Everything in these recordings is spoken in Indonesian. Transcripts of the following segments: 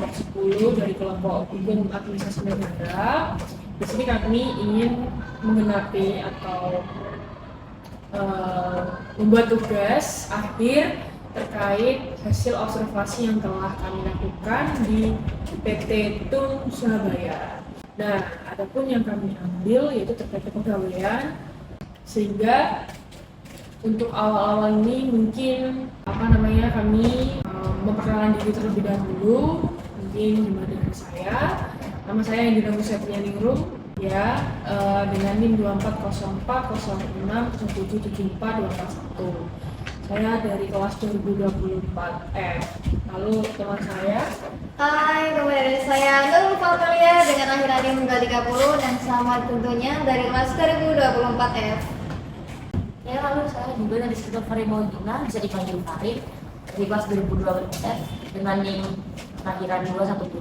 kelompok 10 dari kelompok hukum administrasi negara. Di sini kami ingin menggenapi atau membuat tugas akhir terkait hasil observasi yang telah kami lakukan di PT TUN Surabaya. Nah, adapun yang kami ambil yaitu terkait kepegawaian, sehingga untuk awal-awal ini mungkin kami memperkenalkan diri terlebih dahulu. Mungkin dimulai dengan saya. Nama saya Indira Musepria Ningrum, ya, dengan NIM 240406077421. Saya dari kelas 2024 F. Lalu teman saya. Hai, kemudian saya Nurul Fautelia dengan akhir NIM 230 dan selamat tentunya dari kelas 2024 F. Ya, lalu saya juga dari sekitar Farid Maulidina, bisa dipanggil Farid, dari kelas 2024 F dengan NIM akhiran 217.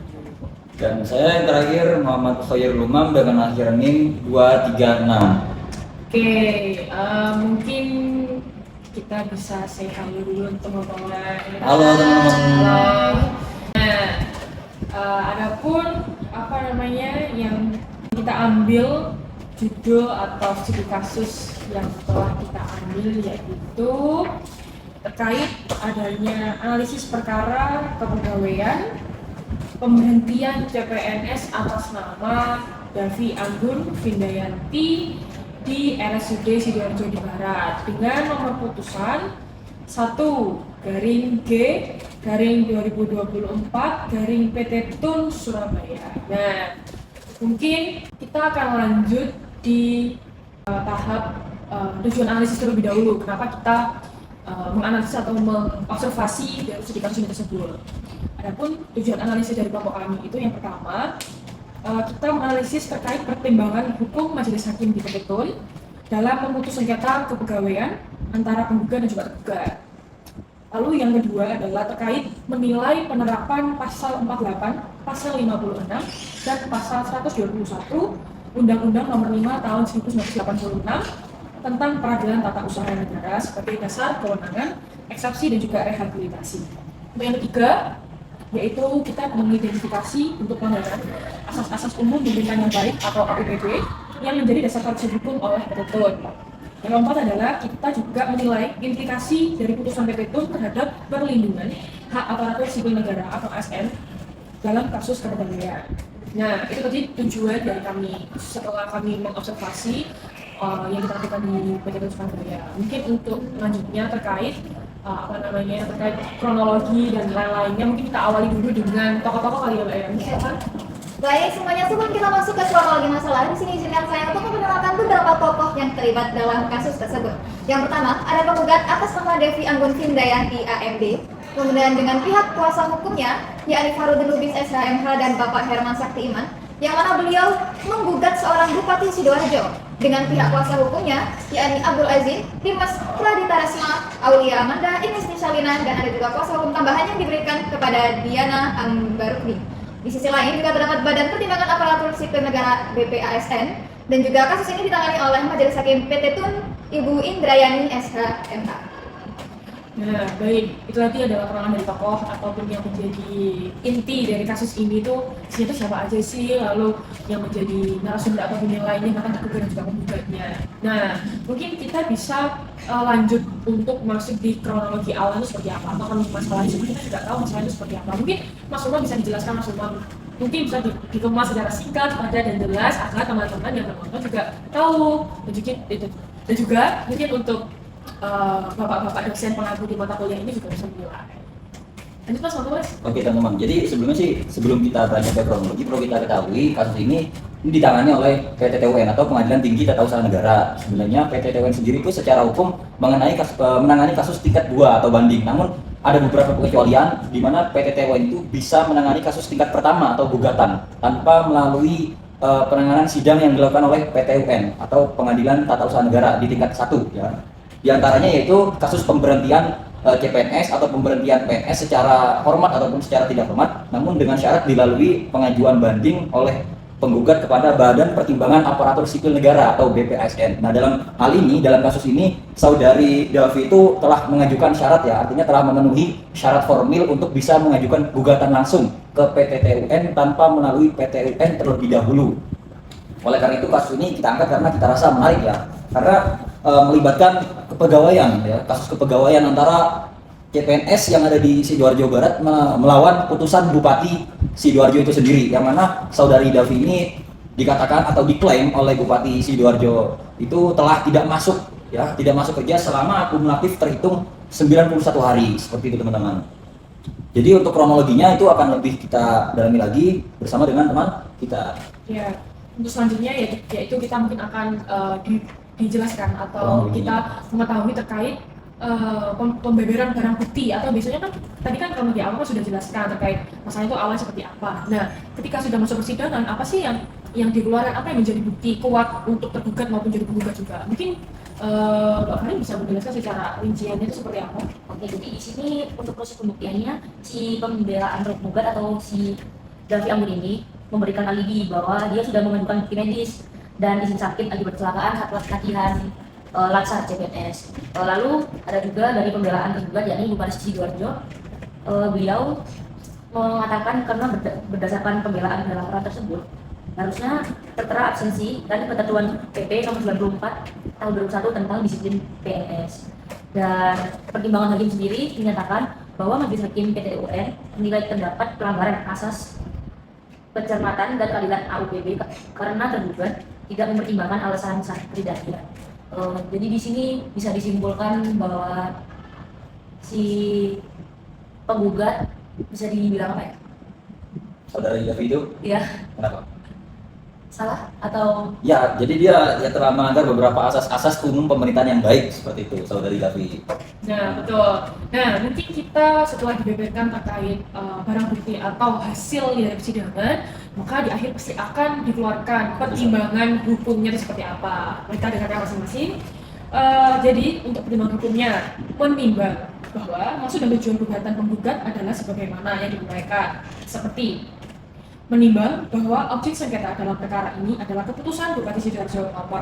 Dan saya yang terakhir Muhammad Khoir Lumam dengan akhiran NIM 236. Oke, mungkin kita bisa say halo dulu teman-teman. Halo teman-teman. Nah, adapun yang kita ambil judul atau studi kasus yang telah kita ambil yaitu terkait adanya analisis perkara kepegawaian pemberhentian CPNS atas nama Davi Anggun Vindayanti di RSUD Sidoarjo di Barat dengan nomor putusan 1-G/2024 PT TUN Surabaya. Nah, mungkin kita akan lanjut di tahap tujuan analisis terlebih dahulu. Kenapa kita menganalisis atau mengobservasi dari studi kasus ini tersebut. Adapun tujuan analisis dari kelompok kami itu yang pertama, kita menganalisis terkait pertimbangan hukum Majelis Hakim di PT TUN dalam memutus sengketa kepegawaian antara penggugat dan juga tergugat. Lalu yang kedua adalah terkait menilai penerapan pasal 48, pasal 56, dan pasal 121 Undang-Undang Nomor 5 Tahun 1986 tentang peradilan tata usaha negara sebagai dasar kewenangan, eksepsi dan juga rehabilitasi. Yang ketiga, yaitu kita mengidentifikasi untuk pelanggaran asas-asas umum pemerintahan yang baik atau AUPB yang menjadi dasar kasus hukum oleh PT TUN. Yang keempat adalah kita juga menilai implikasi dari putusan PT TUN terhadap perlindungan hak aparatur sipil negara atau ASN dalam kasus kepegawaian. Nah, itu tadi tujuan dari kami setelah kami mengobservasi yang kita lakukan di PT TUN Surabaya. Mungkin untuk lanjutnya terkait terkait kronologi dan lain-lainnya, mungkin kita awali dulu dengan tokoh-tokoh kali ya, Mbak ya. Misalkan Baik, semuanya sebelum kita masuk ke kronologi masalah, di sini izinkan saya untuk memperkenalkan beberapa tokoh yang terlibat dalam kasus tersebut. Yang pertama, ada penggugat atas nama Davi Anggun Vindayanti AMD. Kemudian dengan pihak kuasa hukumnya, yakni Farudin Lubis SHMH dan Bapak Herman Sakti Iman, yang mana beliau menggugat seorang Bupati Sidoarjo. Dengan pihak kuasa hukumnya, yakni Abdul Aziz, Dimas Pradita Resma, Aulia Amanda, Ines Nisalina, dan ada juga kuasa hukum tambahan yang diberikan kepada Diana Ambarukni. Di sisi lain juga terdapat Badan Pertimbangan Aparatur Sipil Negara BPASN, dan juga kasus ini ditangani oleh Majelis Hakim PT TUN Ibu Indrayani SHMH. Nah, baik, itu tadi adalah keterangan dari tokoh ataupun yang menjadi inti dari kasus ini tuh siapa aja sih, lalu yang menjadi narasumber ataupun yang lainnya, bahkan tergugat dan juga penggugatnya. Nah, mungkin kita bisa lanjut untuk masuk di kronologi awal itu seperti apa, atau masalahnya sebenarnya kita tidak tahu masalahnya itu seperti apa. Mungkin Mas Umar bisa dijelaskan, Mas Umar mungkin bisa dikemas secara singkat, padat dan jelas agar teman-teman yang menonton juga tahu dan juga mungkin untuk bapak-bapak dosen pengaku di mata kuliah ini juga bisa menilai. Lanjut Mas, Mas. Oke teman-teman, jadi sebelum kita banyak ke kronologi, perlu kita ketahui kasus ini ditangani oleh PT TUN atau Pengadilan Tinggi Tata Usaha Negara. Sebenarnya PT TUN sendiri itu secara hukum menangani kasus tingkat 2 atau banding. Namun ada beberapa pengecualian di mana PT TUN itu bisa menangani kasus tingkat pertama atau gugatan tanpa melalui penanganan sidang yang dilakukan oleh PT UN atau Pengadilan Tata Usaha Negara di tingkat 1 ya. Di antaranya yaitu kasus pemberhentian CPNS atau pemberhentian PNS secara hormat ataupun secara tidak hormat, namun dengan syarat dilalui pengajuan banding oleh penggugat kepada Badan Pertimbangan Aparatur Sipil Negara atau BPASN. Nah, dalam hal ini, dalam kasus ini, saudari Davi itu telah mengajukan syarat ya, artinya telah memenuhi syarat formil untuk bisa mengajukan gugatan langsung ke PT TUN tanpa melalui PT UN terlebih dahulu. Oleh karena itu kasus ini kita angkat karena kita rasa menarik ya, karena melibatkan kepegawaian ya, kasus kepegawaian antara CPNS yang ada di Sidoarjo Barat melawan putusan Bupati Sidoarjo itu sendiri, yang mana saudari Davi ini dikatakan atau diklaim oleh Bupati Sidoarjo itu telah tidak masuk kerja selama akumulatif terhitung 91 hari, seperti itu teman-teman. Jadi untuk kronologinya itu akan lebih kita dalami lagi bersama dengan teman kita. Ya, untuk selanjutnya yaitu kita mungkin akan dijelaskan atau kita mengetahui terkait pembeberan barang bukti, atau biasanya kan tadi kan kronologi awal sudah jelaskan terkait masalah itu awal seperti apa. Nah, ketika sudah masuk persidangan, apa sih yang dikeluarkan, apa yang menjadi bukti kuat untuk tergugat maupun jadi penggugat juga. Mungkin Mbak Farin bisa menjelaskan secara rinciannya itu seperti apa? Oke, jadi di sini untuk proses pembuktiannya si pembelaan penggugat atau si Davi Anggun ini memberikan alibi bahwa dia sudah mengajukan bukti medis dan izin sakit akibat kecelakaan saat latihan Laksar CPNS. Lalu ada juga dari pembelaan tergugat yakni Bupati Sidoarjo. Beliau mengatakan karena berdasarkan pembelaan dalam laporan tersebut harusnya tertera absensi dan ketentuan PP nomor 94 tahun 2001 tentang disiplin PNS. Dan pertimbangan hakim sendiri menyatakan bahwa Majelis Hakim PT UN menilai terdapat pelanggaran asas pencermatan dan keadilan AUPB karena tergugat tidak mempertimbangkan alasan sah perdata. Jadi di sini bisa disimpulkan bahwa si penggugat bisa dibilang apa ya? Saudari Davi itu? Ya. Kenapa? Salah atau? Ya, jadi dia telah melanggar beberapa asas-asas umum pemerintahan yang baik seperti itu, saudari Davi. Nah, betul. Nah, mungkin kita setelah dibeberkan terkait barang bukti atau hasil dari persidangan, maka di akhir pasti akan dikeluarkan pertimbangan hukumnya itu seperti apa. Mereka dengarkan masing-masing. Jadi untuk pertimbangan hukumnya menimbang bahwa maksud dan tujuan gugatan penggugat adalah sebagaimana yang diuraikan, seperti menimbang bahwa objek sengketa dalam perkara ini adalah keputusan Bupati Sidoarjo nomor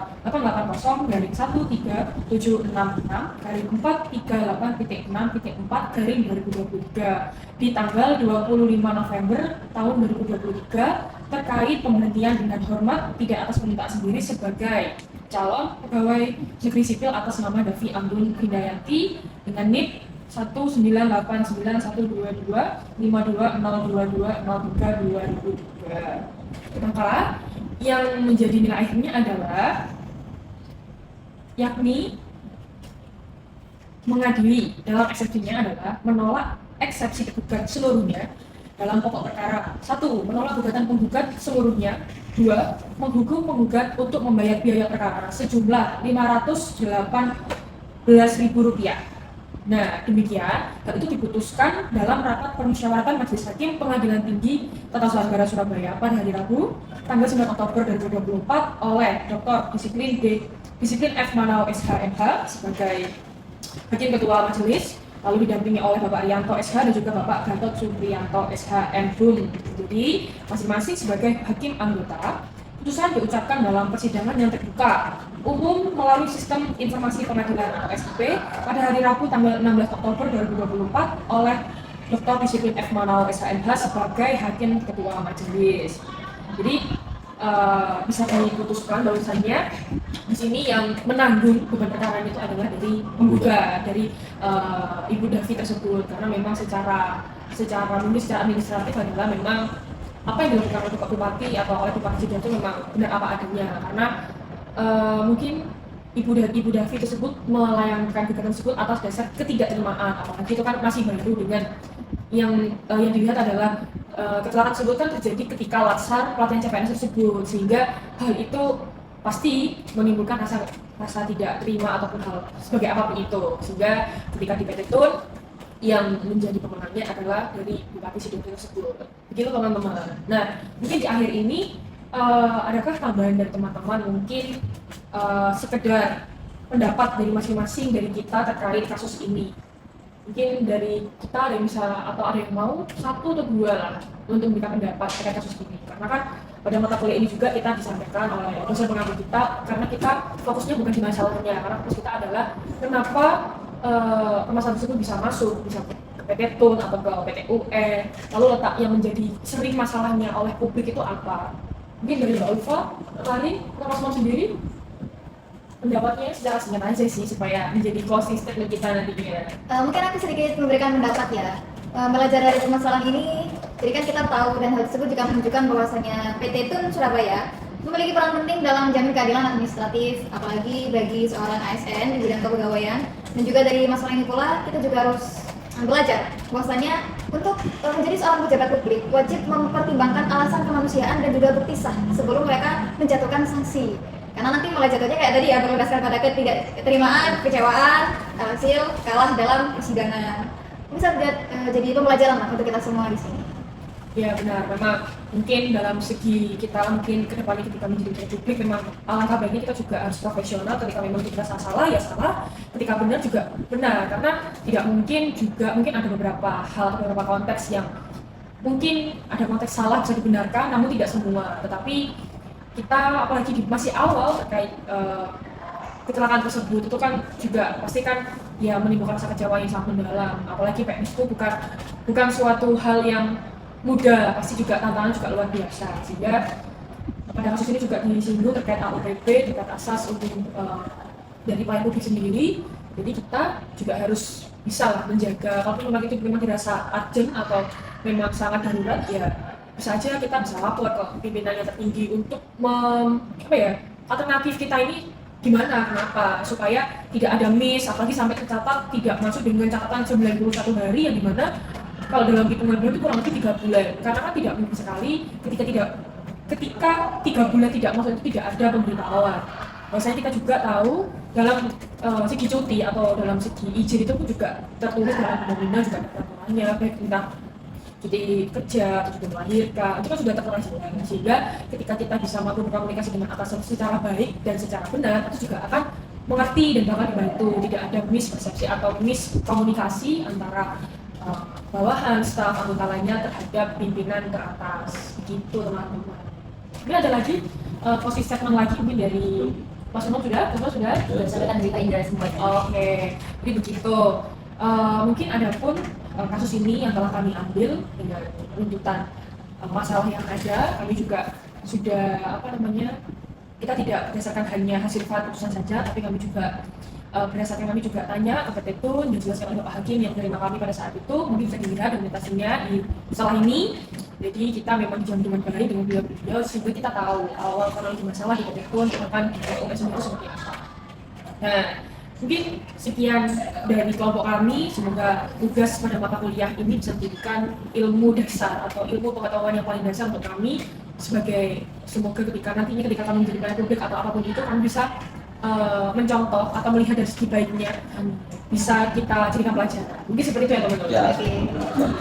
880/1376/438.6.4/2023 di tanggal 25 November tahun 2023 terkait pemberhentian dengan hormat tidak atas permintaan sendiri sebagai calon pegawai negeri sipil atas nama Davi Anggun Hindayanti dengan NIP 1989122522023 Manakala yang menjadi nilai akhirnya adalah yakni mengadili dalam eksepsinya adalah menolak eksepsi tergugat seluruhnya dalam pokok perkara. 1. Menolak gugatan penggugat seluruhnya. 2. Menghukum penggugat untuk membayar biaya perkara sejumlah Rp518.000. Nah, demikian, hal itu diputuskan dalam rapat permusyawaratan Majelis Hakim Pengadilan Tinggi Tata Usaha Negara Surabaya pada hari Rabu, tanggal 9 Oktober 2024 oleh Dr. Disiplin F. Manau SH.MH sebagai Hakim Ketua Majelis, lalu didampingi oleh Bapak Rianto SH dan juga Bapak Gatot Supriyanto SH.M.Hum. Jadi, masing-masing sebagai hakim anggota. Putusan diucapkan dalam persidangan yang terbuka umum melalui sistem informasi pengadilan atau SIP pada hari Rabu tanggal 16 Oktober 2024 oleh Dr. Disiplin F. Manau SH.MH sebagai Hakim Ketua Majelis. Jadi bisa diputuskan bahwasannya di sini yang menanggung beban perkara itu adalah dari penggugat, dari Ibu Davi tersebut, karena memang secara administratif adalah memang apa yang dilakukan oleh Pak Bupati atau oleh Bupati Sidoarjo memang benar apa adanya, karena mungkin Ibu Davi tersebut melayangkan gugatan tersebut atas dasar ketidakterimaan, apalagi itu kan masih baru dengan yang dilihat adalah kecelakaan tersebut kan terjadi ketika laksar pelatihan CPNS tersebut, sehingga hal itu pasti menimbulkan rasa tidak terima ataupun hal sebagai apapun itu, sehingga ketika di PT TUN yang menjadi pemenangnya adalah dari Bupati Sidoarjo tersebut. Begitu teman-teman. Nah, mungkin di akhir ini adakah tambahan dari teman-teman, mungkin sekedar pendapat dari masing-masing dari kita terkait kasus ini? Mungkin dari kita ada yang bisa, atau ada yang mau 1 atau 2 lah untuk memberikan pendapat terkait kasus ini. Karena kan pada mata kuliah ini juga kita disampaikan oleh dosen pengampu kita, karena kita fokusnya bukan di masalahnya, karena fokus kita adalah kenapa permasalahan tersebut bisa masuk, bisa ke PT TUN atau ke PT UN, lalu letak yang menjadi sering masalahnya oleh publik itu apa. Mungkin dari Mbak Ulfa, Lari, Mas Mom sendiri pendapatnya secara singkat aja sih supaya menjadi closing statement kita nantinya. Mungkin aku sedikit memberikan pendapat ya. Belajar dari permasalahan ini, jadi kan kita tahu dan hal tersebut juga menunjukkan bahwasanya PT TUN Surabaya memiliki peran penting dalam menjamin keadilan administratif, apalagi bagi seorang ASN di bidang kepegawaian. Dan juga dari masalah ini pula kita juga harus belajar bahwasanya untuk menjadi seorang pejabat publik wajib mempertimbangkan alasan kemanusiaan dan juga berpisah sebelum mereka menjatuhkan sanksi. Karena nanti malah jatuhnya kayak tadi ya, berdasarkan pada ketidakterimaan, kekecewaan, hasil kalah dalam persidangan. Bisa jadi pembelajaran lah untuk kita semua di sini. Ya benar, memang mungkin dalam segi kita mungkin kedepannya ketika menjadi pejabat publik memang alangkah baiknya kita juga harus profesional. Ketika memang kita salah ya salah, ketika benar juga benar, karena tidak mungkin juga mungkin ada beberapa hal, beberapa konteks yang mungkin ada konteks salah bisa dibenarkan, namun tidak semua. Tetapi kita apalagi di masih awal terkait kecelakaan tersebut itu kan juga pasti kan ya menimbulkan rasa kecewa yang sangat mendalam, apalagi PNS itu bukan suatu hal yang mudah, pasti juga tantangan juga luar biasa. Sehingga pada kasus ini juga disinggung terkait AUPP, terkait asas untuk dari pelayan publik sendiri. Jadi kita juga harus bisa lah menjaga, kalau memang itu memang dirasa urgent atau memang sangat darurat, ya bisa aja kita bisa lapor ke pimpinan yang tertinggi untuk alternatif kita ini gimana, kenapa, supaya tidak ada miss, apalagi sampai tercatat tidak masuk dengan catatan 91 hari yang dimana kalau dalam hitungan bulan itu kurang lebih 3 bulan, karena kan tidak mungkin sekali ketika 3 bulan tidak masuk itu tidak ada pemberitahuan. Biasanya kita juga tahu dalam segi cuti atau dalam segi izin itu pun juga tertulis dalam undang-undang juga ada peraturannya, baik tentang cuti kerja, cuti melahirkan, itu kan sudah tertera jelas. Sehingga ketika kita bisa mampu berkomunikasi dengan atasan secara baik dan secara benar, itu juga akan mengerti dan bahkan dibantu, tidak ada mispersepsi atau miskomunikasi antara bawahan, staf, anggota lainnya terhadap pimpinan teratas. Begitu teman-teman. Ini ada lagi posisi statement lagi mungkin dari Mas Umar sudah? Sudah Berdasarkan dari Pak Indra semua. Oke, jadi begitu. Mungkin ada pun kasus ini yang telah kami ambil dengan runtutan masalah yang ada, kami juga sudah kita tidak berdasarkan hanya hasil putusan saja, tapi kami juga berdasarkan kami juga tanya ke PT TUN, dijelaskan oleh Pak Hakim yang menerima kami pada saat itu, mungkin bisa dilihat dokumentasinya di masalah ini. Jadi kita memang dijamin dengan baik dengan beliau, sehingga kita tahu awal kronologi masalah di PT TUN, bahkan di POS itu seperti apa. Nah, mungkin sekian dari kelompok kami, semoga tugas pada mata kuliah ini bisa menjadikan ilmu dasar atau ilmu pengetahuan yang paling dasar untuk kami, sebagai semoga ketika kami menjadi pelayan publik atau apapun itu, kami bisa mencontoh atau melihat dari segi baiknya, bisa kita jadikan pelajaran. Mungkin seperti itu ya teman-teman. Ya.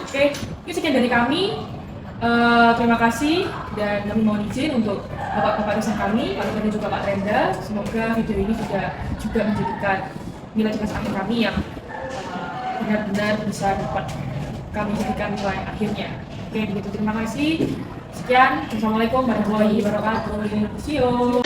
Oke, itu sekian dari kami. Terima kasih dan kami mohon izin untuk bapak-bapak dosen kami, Pak Renda dan juga Pak Renda. Semoga video ini juga menjadikan nilai tugas akhir kami yang benar-benar bisa dapat kami jadikan nilai akhirnya. Oke, begitu. Terima kasih. Sekian. Assalamualaikum warahmatullahi wabarakatuh. See you.